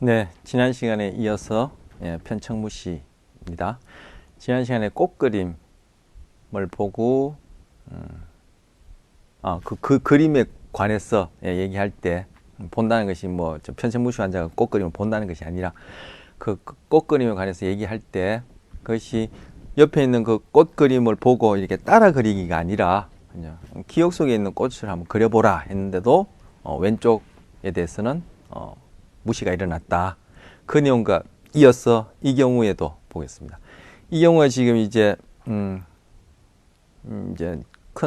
네, 지난 시간에 이어서 편청무시입니다. 지난 시간에 꽃그림을 보고 그 그림에 관해서 얘기할 때 본다는 것이 뭐 편청무시 환자가 꽃그림을 본다는 것이 아니라 그 꽃그림에 관해서 얘기할 때 그것이 옆에 있는 그 꽃그림을 보고 이렇게 따라 그리기가 아니라 그냥 기억 속에 있는 꽃을 한번 그려보라 했는데도 왼쪽에 대해서는 무시가 일어났다. 그 내용과 이어서 이 경우에도 보겠습니다. 이 경우에 지금 이제 큰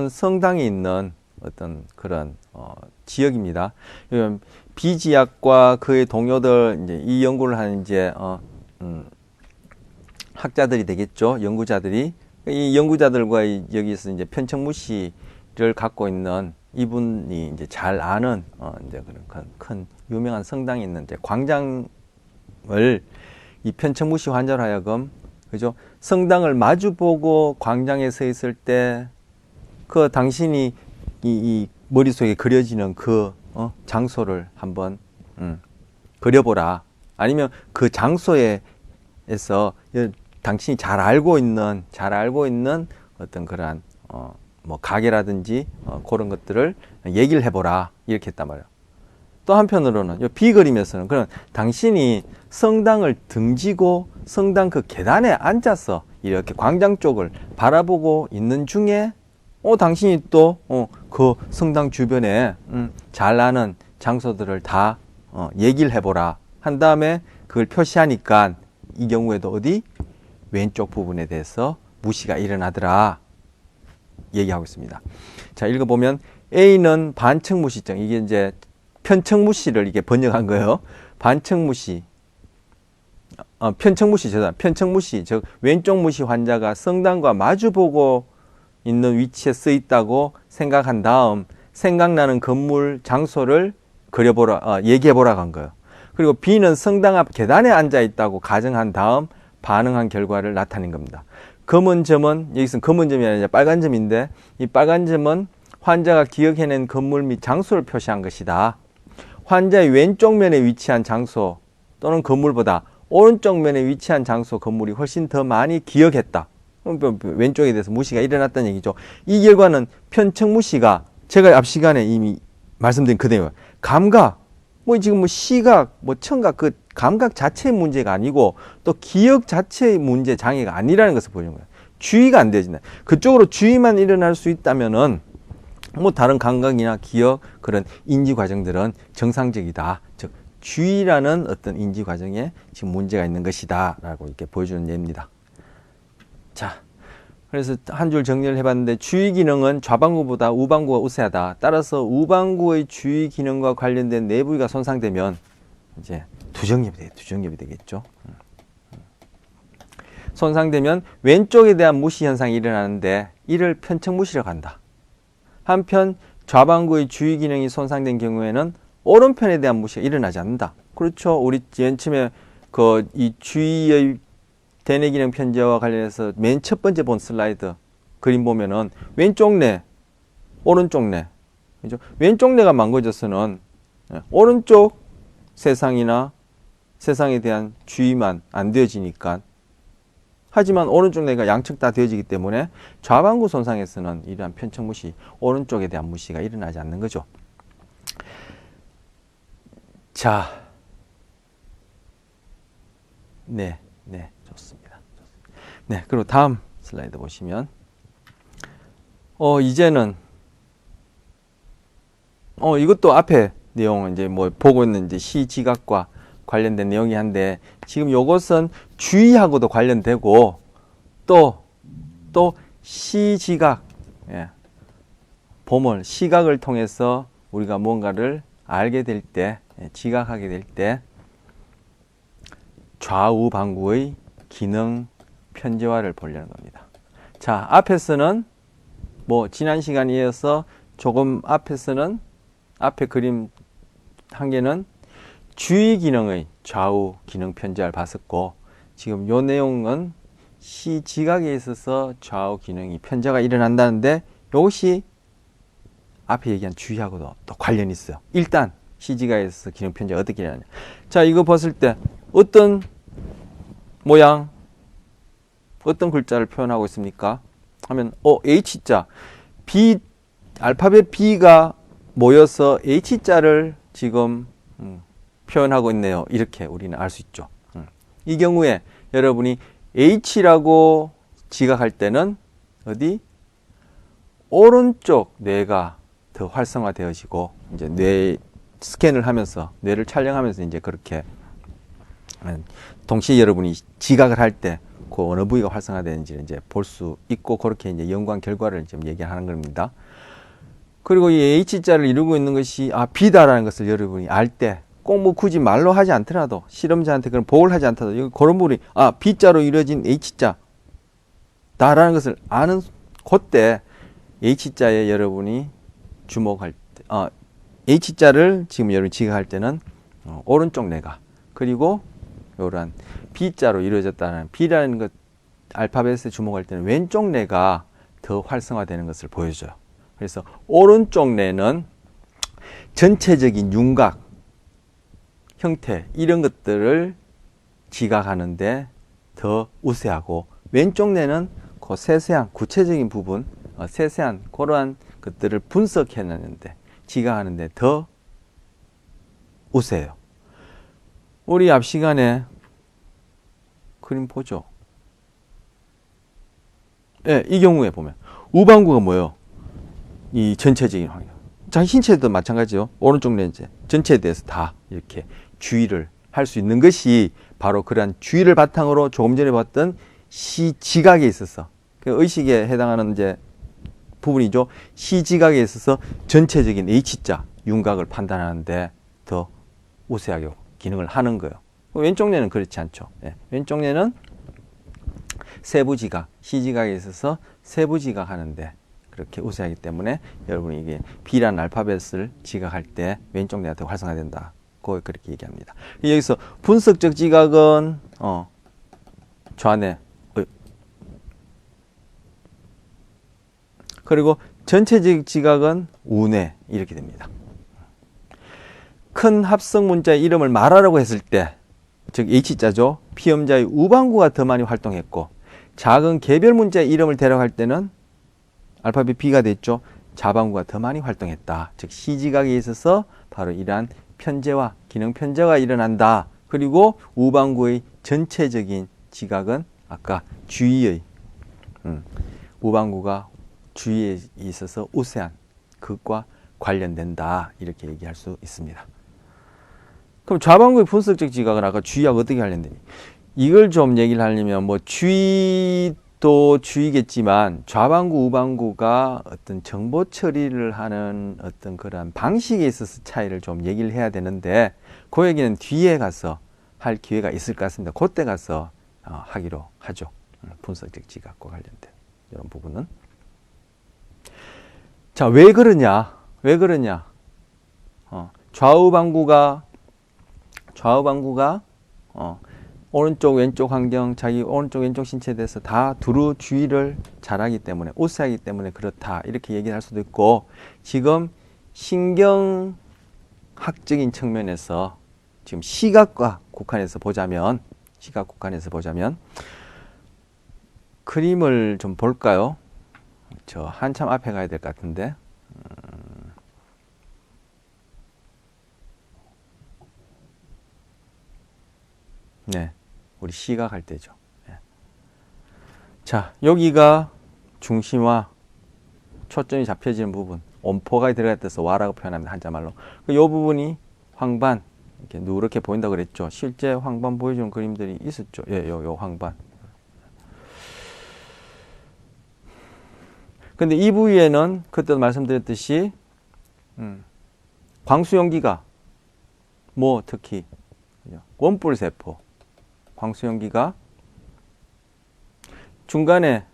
성당이 있는 어떤 그런 지역입니다. 비지약과 그의 동료들 이제 이 연구를 하는 이제 학자들이 되겠죠. 연구자들이 이 연구자들과 여기서 이제 편청무시를 갖고 있는 이분이 이제 잘 아는 이제 그런 큰 유명한 성당이 있는 이제 광장을 이 편청무시 환자로 하여금 그죠? 성당을 마주보고 광장에 서 있을 때 그 당신이 이 머릿속에 그려지는 그 장소를 한번 그려보라. 아니면 그 장소에서 당신이 잘 알고 있는 어떤 그러한 뭐 가게라든지 그런 것들을 얘기를 해보라 이렇게 했단 말이에요. 또 한편으로는 비그림에서는 그런 당신이 성당을 등지고 성당 그 계단에 앉아서 이렇게 광장 쪽을 바라보고 있는 중에 당신이 또 그 성당 주변에 잘 아는 장소들을 다 얘기를 해보라 한 다음에 그걸 표시하니까 이 경우에도 어디 왼쪽 부분에 대해서 무시가 일어나더라 얘기하고 있습니다. 자, 읽어보면 A는 반청무시증, 이게 이제 편청무시를 이게 번역한 거예요. 반청무시, 편청무시, 즉 왼쪽 무시 환자가 성당과 마주보고 있는 위치에 써 있다고 생각한 다음 생각나는 건물 장소를 그려보라, 얘기해보라고 한 거예요. 그리고 B는 성당 앞 계단에 앉아 있다고 가정한 다음 반응한 결과를 나타낸 겁니다. 검은 점은, 여기서는 검은 점이 아니라 빨간 점인데 이 빨간 점은 환자가 기억해낸 건물 및 장소를 표시한 것이다. 환자의 왼쪽 면에 위치한 장소 또는 건물보다 오른쪽 면에 위치한 장소, 건물이 훨씬 더 많이 기억했다. 왼쪽에 대해서 무시가 일어났다는 얘기죠. 이 결과는 편청무시가 제가 앞 시간에 이미 말씀드린 그대로 감각, 지금 시각, 청각, 그 감각 자체의 문제가 아니고 또 기억 자체의 문제 장애가 아니라는 것을 보여주는 거예요. 주의가 안 되어진다. 그쪽으로 주의만 일어날 수 있다면은 다른 감각이나 기억 그런 인지 과정들은 정상적이다. 즉 주의라는 어떤 인지 과정에 지금 문제가 있는 것이다라고 이렇게 보여주는 예입니다. 자, 그래서 한 줄 정리를 해봤는데 주의 기능은 좌방구보다 우방구가 우세하다. 따라서 우방구의 주의 기능과 관련된 내 부위가 손상되면 이제 두정엽이 되겠죠. 손상되면 왼쪽에 대한 무시 현상이 일어나는데 이를 편청무시라고 한다. 한편 좌방구의 주의 기능이 손상된 경우에는 오른편에 대한 무시가 일어나지 않는다. 그렇죠. 우리 맨 처음에 이 주의의 대뇌 기능 편제와 관련해서 맨 첫 번째 본 슬라이드 그림 보면은 왼쪽 뇌, 오른쪽 뇌, 그죠? 왼쪽 뇌가 망가져서는 오른쪽 세상이나 세상에 대한 주의만 안 되어지니까, 하지만 오른쪽 뇌가 양측 다 되어지기 때문에 좌방구 손상에서는 이러한 편청무시, 오른쪽에 대한 무시가 일어나지 않는 거죠. 자, 네, 좋습니다. 네, 그리고 다음 슬라이드 보시면, 이제는, 이것도 앞에 내용은 이제 보고 있는 이제 시지각과 관련된 내용이 한데, 지금 요것은 주의하고도 관련되고, 또 시지각, 보물, 시각을 통해서 우리가 뭔가를 알게 될 때, 지각하게 될 때, 좌우 방구의 기능 편제화를 보려는 겁니다. 자, 앞에서는 지난 시간에 이어서 조금 앞에서는 앞에 그림 한 개는 주의 기능의 좌우 기능 편제화를 봤었고, 지금 요 내용은 시지각에 있어서 좌우 기능이 편제가 일어난다는데 이것이 앞에 얘기한 주의하고도 또 관련이 있어요. 일단 CG가 있어서 기능 편제가 어떻게 되느냐. 자, 이거 봤을 때 어떤 모양, 어떤 글자를 표현하고 있습니까? 하면 H자, B, 알파벳 B가 모여서 H자를 지금 표현하고 있네요. 이렇게 우리는 알 수 있죠. 이 경우에 여러분이 H라고 지각할 때는 어디? 오른쪽 뇌가 더 활성화되어지고 이제 뇌 스캔을 하면서 뇌를 촬영하면서 이제 그렇게 동시에 여러분이 지각을 할 때 그 어느 부위가 활성화되는지를 이제 볼 수 있고 그렇게 이제 연구한 결과를 지금 얘기하는 겁니다. 그리고 이 H자를 이루고 있는 것이 B다라는 것을 여러분이 알 때 꼭 뭐 굳이 말로 하지 않더라도 실험자한테 그런 보고를 하지 않더라도 여기 그런 부분이 B자로 이루어진 H자 다라는 것을 아는 그때 H자에 여러분이 주목할 때 H자를 지금 여러분이 지각할 때는 오른쪽 뇌가 그리고 요런 B자로 이루어졌다는 B라는 것 알파벳에 주목할 때는 왼쪽 뇌가 더 활성화되는 것을 보여줘요. 그래서 오른쪽 뇌는 전체적인 윤곽, 형태 이런 것들을 지각하는데 더 우세하고 왼쪽 뇌는 그 세세한 구체적인 부분, 세세한 그러한 것들을 분석해내는데 지각하는데 더 우세해요. 우리 앞 시간에 그림 보죠. 예, 이 경우에 보면 우방구가 뭐예요? 이 전체적인 환경. 자기 신체도 마찬가지죠. 오른쪽 렌즈 전체에 대해서 다 이렇게 주의를 할 수 있는 것이 바로 그러한 주의를 바탕으로 조금 전에 봤던 시지각에 있어서 그 의식에 해당하는 이제 부분이죠. 시지각에 있어서 전체적인 H자 윤곽을 판단하는데 더 우세하게 기능을 하는 거예요. 왼쪽 뇌는 그렇지 않죠. 예. 왼쪽 뇌는 세부지각, 시지각에 있어서 세부지각 하는데 그렇게 우세하기 때문에 여러분이 이게 B라는 알파벳을 지각할 때 왼쪽 뇌가 더 활성화된다. 그렇게 얘기합니다. 여기서 분석적 지각은 좌뇌, 그리고 전체적 지각은 우뇌 이렇게 됩니다. 큰 합성 문자의 이름을 말하라고 했을 때, 즉 H자죠. 피음자의 우방구가 더 많이 활동했고 작은 개별 문자의 이름을 대라고 할 때는 알파벳 B가 됐죠. 자방구가 더 많이 활동했다. 즉 시지각에 있어서 바로 이러한 편제와 기능 편제가 일어난다. 그리고 우방구의 전체적인 지각은 아까 주의의 우방구가 주의에 있어서 우세한 것과 관련된다. 이렇게 얘기할 수 있습니다. 그럼 좌방구의 분석적 지각은 아까 주의하고 어떻게 관련되니? 이걸 좀 얘기를 하려면 뭐 주의도 주의겠지만 좌방구, 우방구가 어떤 정보 처리를 하는 어떤 그런 방식에 있어서 차이를 좀 얘기를 해야 되는데 그 얘기는 뒤에 가서 할 기회가 있을 것 같습니다. 그때 가서 하기로 하죠. 분석적 지각과 관련된 이런 부분은. 자, 왜 그러냐? 왜 그러냐? 좌우방구가 오른쪽 왼쪽 환경 자기 오른쪽 왼쪽 신체에 대해서 다 두루 주의를 잘하기 때문에 우세하기 때문에 그렇다 이렇게 얘기를 할 수도 있고 지금 신경학적인 측면에서 지금 시각과 국한해서 보자면 그림을 좀 볼까요? 저 한참 앞에 가야 될 것 같은데 네, 우리 시각할 때죠. 네. 자, 여기가 중심화, 초점이 잡혀지는 부분, 온포가 들어갔다서 와라고 표현합니다. 한자말로. 이 부분이 황반, 이렇게 누렇게 보인다고 그랬죠. 실제 황반 보여주는 그림들이 있었죠. 예, 요 황반. 근데 이 부위에는 그때도 말씀드렸듯이 광수용기가 뭐 특히 원뿔세포 광수용기가 중간에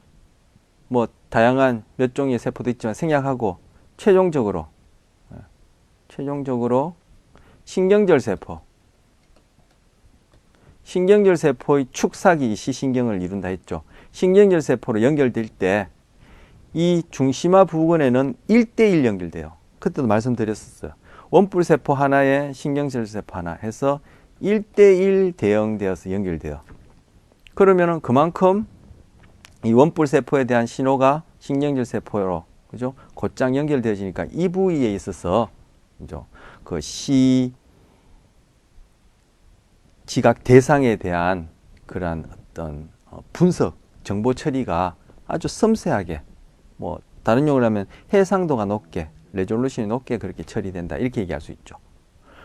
뭐 다양한 몇 종의 세포도 있지만 생략하고 최종적으로 신경절 세포의 축삭이 시신경을 이룬다 했죠. 신경절 세포로 연결될 때 이 중심화 부근에는 1대1 연결돼요. 그때도 말씀드렸었어요. 원뿔 세포 하나에 신경질 세포 하나 해서 1대1 대응되어서 연결돼요. 그러면은 그만큼 이 원뿔 세포에 대한 신호가 신경질 세포로 그죠? 곧장 연결되어지니까 이 부위에 있어서 그죠? 그 지각 대상에 대한 그러한 어떤 분석, 정보 처리가 아주 섬세하게 뭐 다른 용어로 하면 해상도가 높게, 레졸루션이 높게 그렇게 처리된다 이렇게 얘기할 수 있죠.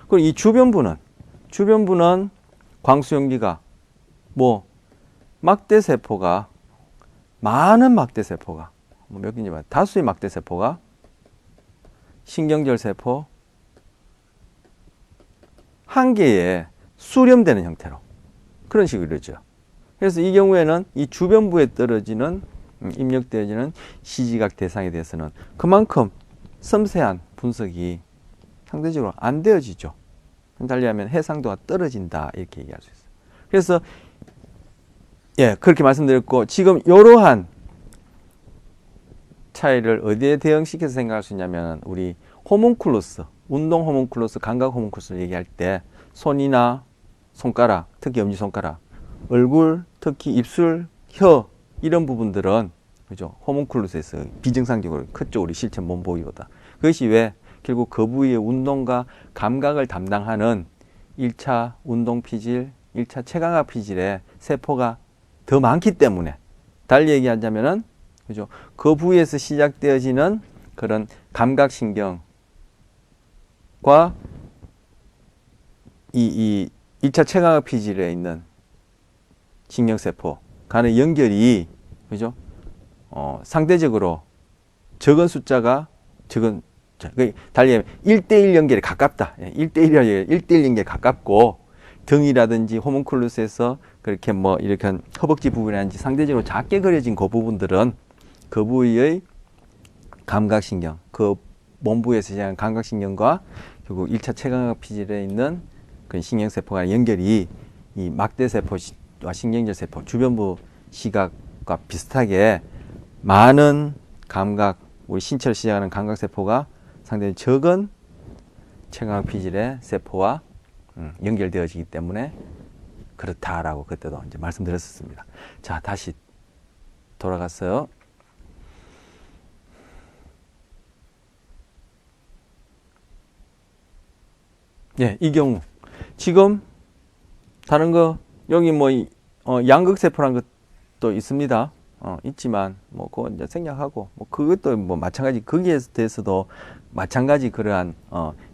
그리고 이 주변부는 광수용기가 뭐 막대세포가 많은 막대세포가 뭐 몇 개인지 다수의 막대세포가 신경절 세포 한 개에 수렴되는 형태로 그런 식으로 이루어져요. 그래서 이 경우에는 이 주변부에 떨어지는 입력되어지는 시지각 대상에 대해서는 그만큼 섬세한 분석이 상대적으로 안 되어지죠. 달리하면 해상도가 떨어진다 이렇게 얘기할 수 있어요. 그래서 그렇게 말씀드렸고 지금 이러한 차이를 어디에 대응시켜서 생각할 수 있냐면 우리 호문클루스, 운동 호문클루스, 감각 호문클루스를 얘기할 때 손이나 손가락, 특히 엄지손가락, 얼굴, 특히 입술, 혀 이런 부분들은 그죠? 호문클루스에서 비정상적으로 크죠. 우리 실제 몸 보기보다. 그것이 왜? 결국 그 부위의 운동과 감각을 담당하는 1차 운동 피질, 1차 체감각 피질의 세포가 더 많기 때문에 달리 얘기하자면은 그죠? 그 부위에서 시작되어지는 그런 감각신경과 이 1차 체감각 피질에 있는 신경세포 간의 연결이 그죠? 상대적으로 적은 숫자가 달리 1대1 연결에 가깝다. 1대1 연결에 가깝고 등이라든지 호문클루스에서 그렇게 뭐 이렇게 허벅지 부분이라든지 상대적으로 작게 그려진 그 부분들은 그 부위의 감각신경, 그 몸부에서 시작하는 감각신경과 결국 1차 체감각 피질에 있는 그 신경세포가 연결이 이 막대세포와 신경절 세포, 주변부 시각과 비슷하게 많은 감각, 우리 신체를 시작하는 감각세포가 상당히 적은 체감각 피질의 세포와 연결되어지기 때문에 그렇다라고 그때도 이제 말씀드렸었습니다. 자, 다시 돌아갔어요. 이 경우 지금 다른 거 여기 뭐 양극세포라는 것도 있습니다. 있지만 뭐 그거 이제 생략하고 뭐 그것도 뭐 마찬가지 거기에 대해서도 마찬가지 그러한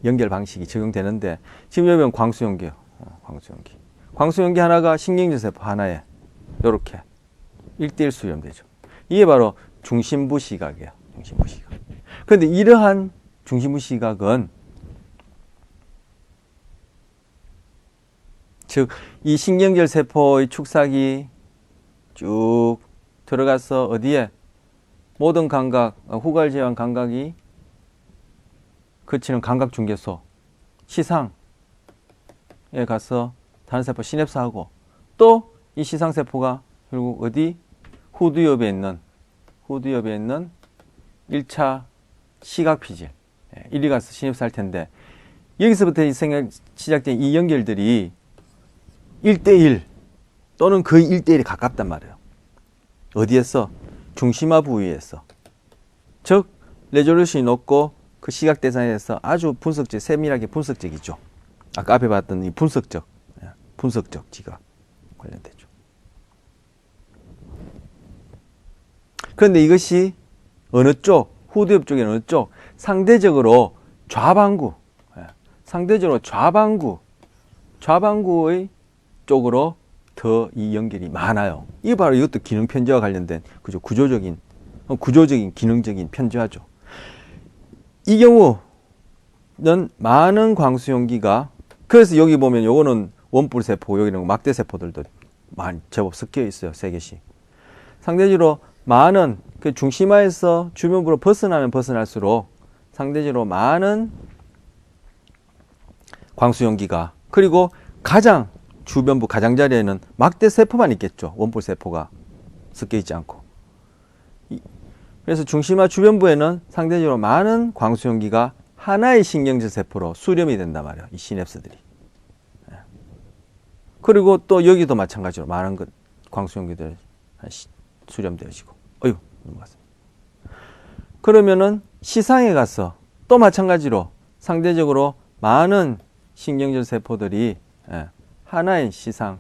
연결 방식이 적용되는데 지금 여기 보면 광수용기요. 광수용기 하나가 신경절 세포 하나에 요렇게 1대1 수렴되죠. 이게 바로 중심부 시각이에요. 중심부 시각. 그런데 이러한 중심부 시각은 즉 이 신경절 세포의 축삭이 쭉 들어가서 어디에 모든 감각, 후갈제한 감각이 그치는 감각중개소 시상에 가서 다른 세포 시냅스하고 또 이 시상세포가 결국 어디 후두엽에 있는 1차 시각피질 이리 가서 시냅스 할 텐데 여기서부터 시작된 이 연결들이 1대1 또는 거의 1대1에 가깝단 말이에요. 어디에서? 중심화 부위에서. 즉 레졸루션이 높고 그 시각 대상에서 아주 세밀하게 분석적이죠. 아까 앞에 봤던 이 분석적 지각 관련되죠. 그런데 이것이 어느 쪽, 후두엽 쪽에 어느 쪽, 상대적으로 좌방구의 쪽으로 더 이 연결이 많아요. 이게 바로 이것도 기능 편지와 관련된 그죠? 구조적인 기능적인 편지화죠. 이 경우는 많은 광수용기가 그래서 여기 보면 요거는 원뿔 세포, 여기는 막대 세포들도 제법 섞여 있어요. 3개씩. 상대적으로 많은 그 중심화에서 주변부로 벗어나면 벗어날수록 상대적으로 많은 광수용기가 그리고 가장 주변부 가장자리에는 막대 세포만 있겠죠. 원뿔 세포가 섞여 있지 않고. 그래서 중심화 주변부에는 상대적으로 많은 광수용기가 하나의 신경질 세포로 수렴이 된단 말이에요. 이 시냅스들이. 그리고 또 여기도 마찬가지로 많은 것 광수용기들 수렴되어지고. 어휴, 넘어갔습니다. 그러면은 시상에 가서 또 마찬가지로 상대적으로 많은 신경질 세포들이 하나의 시상에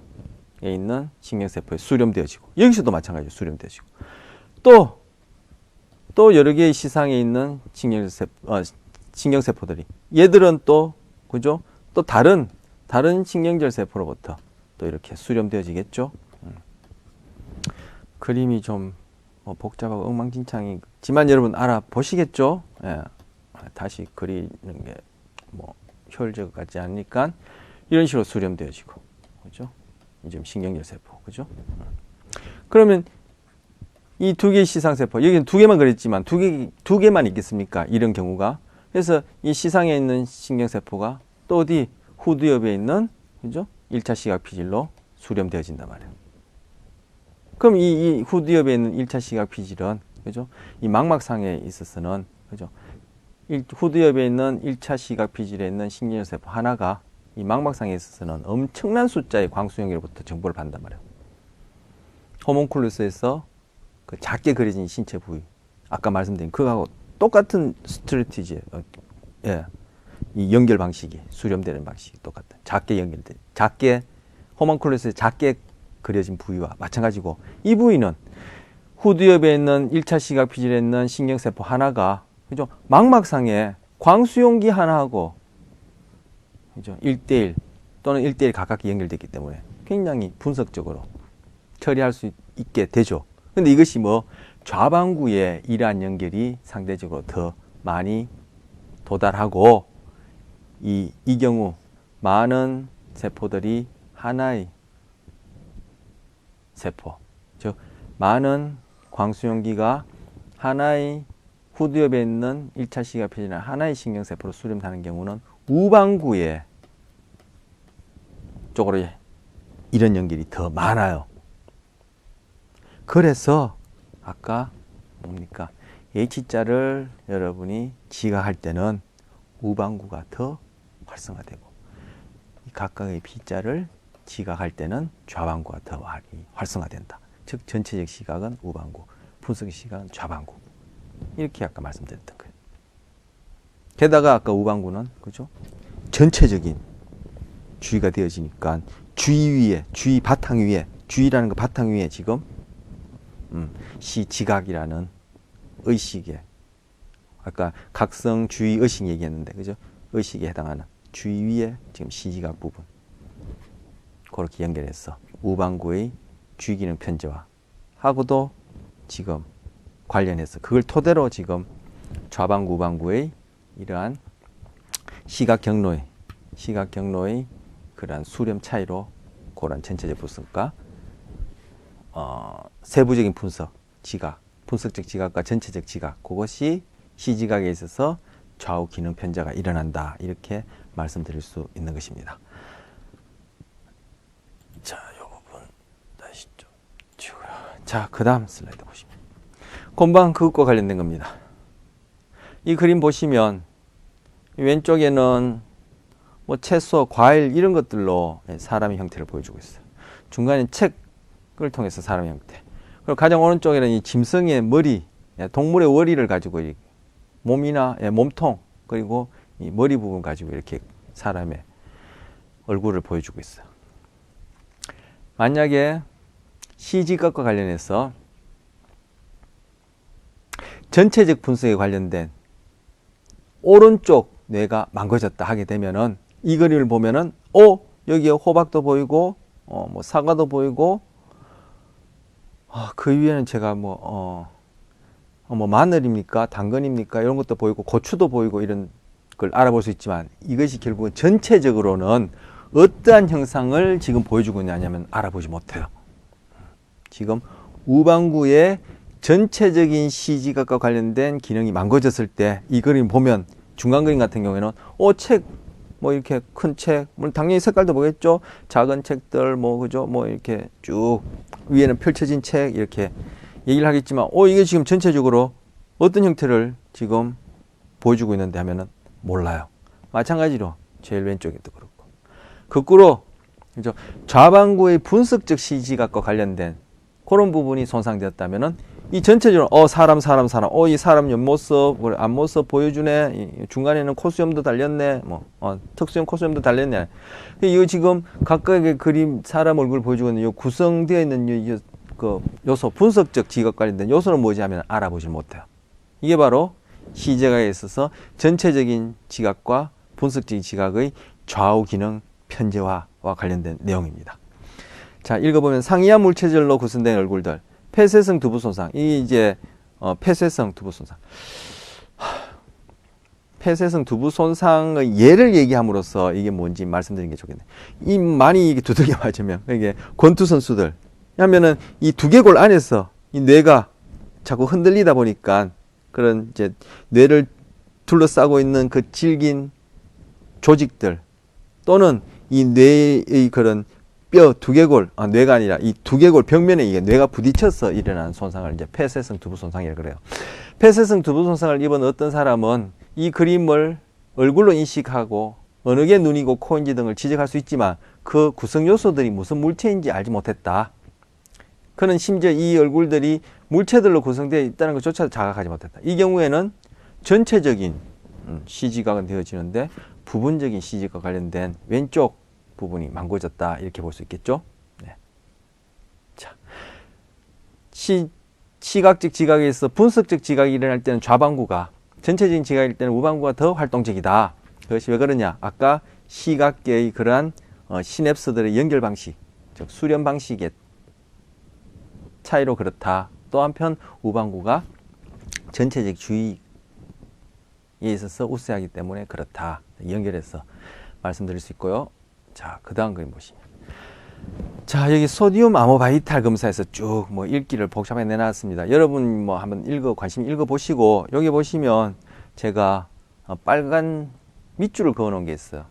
있는 신경세포에 수렴되어지고, 여기서도 마찬가지로 수렴되어지고, 또 여러 개의 시상에 있는 신경세포들이, 얘들은 또, 그죠? 또 다른 신경질 세포로부터 또 이렇게 수렴되어지겠죠? 그림이 좀 복잡하고 엉망진창이지만 여러분 알아보시겠죠? 예. 다시 그리는 게 뭐 효율적 같지 않으니까 이런 식으로 수렴되어지고, 그죠? 이제 신경질 세포, 그죠? 그러면 이 두 개의 시상세포, 여기는 두 개만 그랬지만 두 개만 있겠습니까? 이런 경우가. 그래서 이 시상에 있는 신경세포가 또 어디 후두엽에 있는, 그죠? 1차 시각 피질로 수렴되어진단 말이에요. 그럼 이 후두엽에 있는 1차 시각 피질은, 그죠? 이 망막상에 있어서는, 그죠? 후두엽에 있는 1차 시각 피질에 있는 신경세포 하나가 이 망막상에 있어서는 엄청난 숫자의 광수용기로부터 정보를 받는단 말이에요. 호문클루스에서 그 작게 그려진 신체 부위, 아까 말씀드린 그거하고 똑같은 스트래티지예요. 예. 이 연결 방식이, 수렴되는 방식이 똑같다. 작게 호문클루스에 작게 그려진 부위와 마찬가지고, 이 부위는 후두엽에 있는 1차 시각 피질에 있는 신경세포 하나가, 그죠? 망막상에 광수용기 하나하고, 그죠? 1대1 또는 1대1 가깝게 연결되기 때문에 굉장히 분석적으로 처리할 수 있게 되죠. 근데 이것이 뭐 좌방구에 이러한 연결이 상대적으로 더 많이 도달하고, 이 경우 많은 세포들이 하나의 세포, 즉 많은 광수용기가 하나의 후두엽에 있는 1차 시각 피질이나 하나의 신경세포로 수렴하는 경우는 우방구에 쪽으로 이런 연결이 더 많아요. 그래서 아까 뭡니까? H자를 여러분이 지각할 때는 우방구가 더 활성화되고, 이 각각의 B자를 지각할 때는 좌방구가 더 많이 활성화된다. 즉 전체적 시각은 우방구, 분석의 시각은 좌방구. 이렇게 아까 말씀드렸던 거예요. 게다가 아까 우방구는, 그죠? 전체적인 주의가 되어지니까 주의 바탕 위에, 주의라는 거 바탕 위에 지금 시지각이라는 의식에, 아까 각성 주의 의식 얘기했는데, 그죠? 의식에 해당하는 주의 위에 지금 시지각 부분, 그렇게 연결해서 우방구의 주의기능 편제화하고도 지금 관련해서 그걸 토대로 지금 좌방구, 우방구의 이러한 시각 경로의 그러한 수렴 차이로 그런 전체적 분석과 세부적인 분석, 분석적 지각과 전체적 지각, 그것이 시지각에 있어서 좌우 기능 편제가 일어난다. 이렇게 말씀드릴 수 있는 것입니다. 자, 이 부분 다시 좀 지우고요. 자, 그 다음 슬라이드 보시면 금방 그것과 관련된 겁니다. 이 그림 보시면 왼쪽에는 뭐 채소, 과일 이런 것들로 사람의 형태를 보여주고 있어요. 중간에 책을 통해서 사람의 형태. 그리고 가장 오른쪽에는 이 짐승의 머리, 동물의 머리를 가지고 몸이나 몸통, 그리고 이 머리 부분 가지고 이렇게 사람의 얼굴을 보여주고 있어요. 만약에 시지각과 관련해서 전체적 분석에 관련된 오른쪽 뇌가 망가졌다 하게 되면은 이 그림을 보면은 여기에 호박도 보이고 뭐 사과도 보이고 그 위에는 제가 뭐 마늘입니까 당근입니까 이런 것도 보이고 고추도 보이고 이런 걸 알아볼 수 있지만 이것이 결국은 전체적으로는 어떠한 형상을 지금 보여주고 있냐면 알아보지 못해요. 지금 우방구의 전체적인 시지각과 관련된 기능이 망가졌을 때 이 그림 보면 중간 그림 같은 경우에는 책 뭐 이렇게 큰 책, 물론 당연히 색깔도 보겠죠. 작은 책들 뭐 그죠? 뭐 이렇게 쭉 위에는 펼쳐진 책 이렇게 얘기를 하겠지만 이게 지금 전체적으로 어떤 형태를 지금 보여주고 있는데 하면은 몰라요. 마찬가지로 제일 왼쪽에도 그렇고. 거꾸로 그죠? 좌방구의 분석적 시지각과 관련된 그런 부분이 손상되었다면은 이 전체적으로 사람 이 사람 옆모습 앞모습 보여주네, 중간에는 코수염도 달렸네, 특수형 코수염도 달렸네. 이거 지금 각각의 그림 사람 얼굴 보여주고 있는 이 구성되어 있는 그 요소, 분석적 지각 관련된 요소는 뭐지 하면 알아보질 못해요. 이게 바로 시제각에 있어서 전체적인 지각과 분석적인 지각의 좌우 기능 편제화와 관련된 내용입니다. 자, 읽어보면 상이하 물체절로 구성된 얼굴들, 폐쇄성 두부 손상. 이게 이제 폐쇄성 두부 손상. 폐쇄성 두부 손상의 예를 얘기함으로써 이게 뭔지 말씀드리는 게 좋겠네. 이 많이 이게 두들겨 맞으면 이게 권투 선수들 하면은 이 두개골 안에서 이 뇌가 자꾸 흔들리다 보니까 그런 이제 뇌를 둘러싸고 있는 그 질긴 조직들 또는 이 뇌의 그런 뼈 두개골, 뇌가 아니라 이 두개골 벽면에 이게 뇌가 부딪혀서 일어나는 손상을 이제 폐쇄성 두부 손상이라고 그래요. 폐쇄성 두부 손상을 입은 어떤 사람은 이 그림을 얼굴로 인식하고 어느 게 눈이고 코인지 등을 지적할 수 있지만 그 구성 요소들이 무슨 물체인지 알지 못했다. 그는 심지어 이 얼굴들이 물체들로 구성되어 있다는 것조차도 자각하지 못했다. 이 경우에는 전체적인 시지각은 되어지는데 부분적인 시지각과 관련된 왼쪽 부분이 망고졌다 이렇게 볼 수 있겠죠. 네. 자, 시각적 지각에 있어 분석적 지각이 일어날 때는 좌방구가, 전체적인 지각일 때는 우방구가 더 활동적이다. 그것이 왜 그러냐? 아까 시각계의 그러한 시냅스들의 연결 방식, 즉 수렴 방식의 차이로 그렇다. 또 한편 우방구가 전체적 주의에 있어서 우세하기 때문에 그렇다. 연결해서 말씀드릴 수 있고요. 자, 그 다음 그림 보시면. 자, 여기 소디움 아모바이탈 검사에서 쭉 읽기를 복잡하게 내놨습니다. 여러분 한번 관심 읽어보시고, 여기 보시면 제가 빨간 밑줄을 그어 놓은 게 있어요.